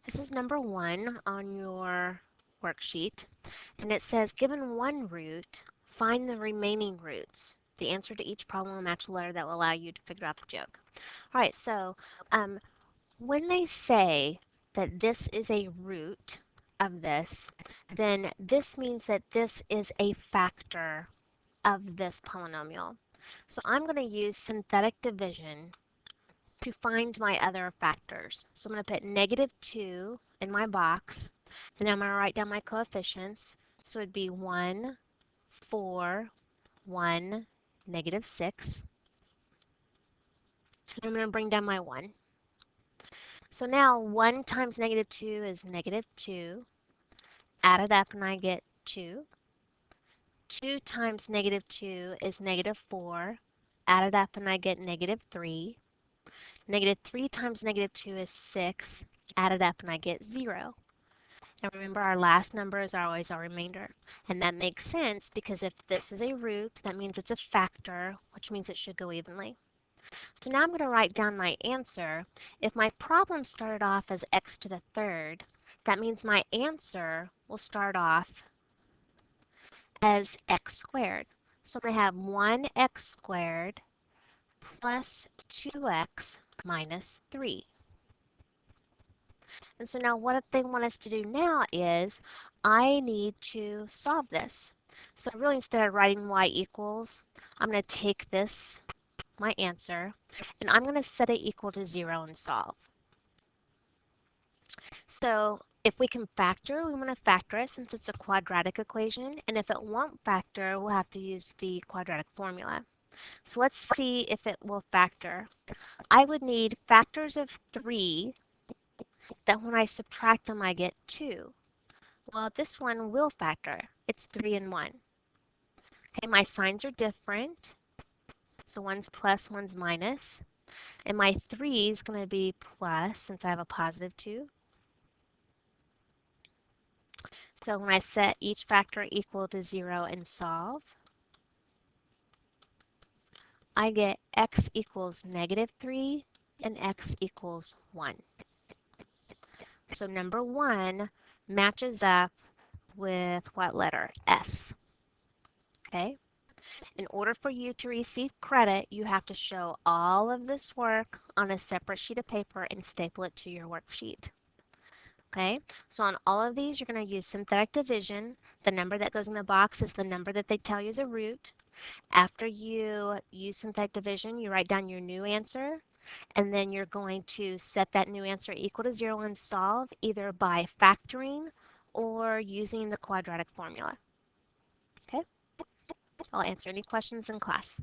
This is number 1 on your worksheet, and it says, given one root, find the remaining roots. The answer to each problem will match a letter that will allow you to figure out the joke. All right, so when they say that this is a root of this, then this means that this is a factor of this polynomial. So I'm going to use synthetic division to find my other factors. So I'm going to put -2 in my box, and then I'm going to write down my coefficients. So it would be 1, 4, 1, -6. And I'm going to bring down my 1. So now 1 times -2 is -2. Add it up and I get 2. 2 times -2 is -4. Add it up and I get -3. -3 times -2 is 6. Add it up and I get 0. And remember, our last number is always our remainder. And that makes sense because if this is a root, that means it's a factor, which means it should go evenly. So now I'm going to write down my answer. If my problem started off as x to the third, that means my answer will start off as x squared. So I'm going to have 1x squared plus 2x minus 3. And so now what they want us to do now is I need to solve this. So really, instead of writing y equals, I'm going to take this, my answer, and I'm going to set it equal to 0 and solve. So if we can factor, we want to factor it since it's a quadratic equation, and if it won't factor, we'll have to use the quadratic formula. So let's see if it will factor. I would need factors of 3 that when I subtract them I get 2. Well, this one will factor. It's 3 and 1. Okay, my signs are different. So one's plus, one's minus. And my 3 is going to be plus since I have a positive 2. So when I set each factor equal to 0 and solve, I get x equals -3 and x equals 1. So number 1 matches up with what letter? S. Okay? In order for you to receive credit, you have to show all of this work on a separate sheet of paper and staple it to your worksheet. Okay, so on all of these, you're going to use synthetic division. The number that goes in the box is the number that they tell you is a root. After you use synthetic division, you write down your new answer, and then you're going to set that new answer equal to 0 and solve either by factoring or using the quadratic formula. Okay, I'll answer any questions in class.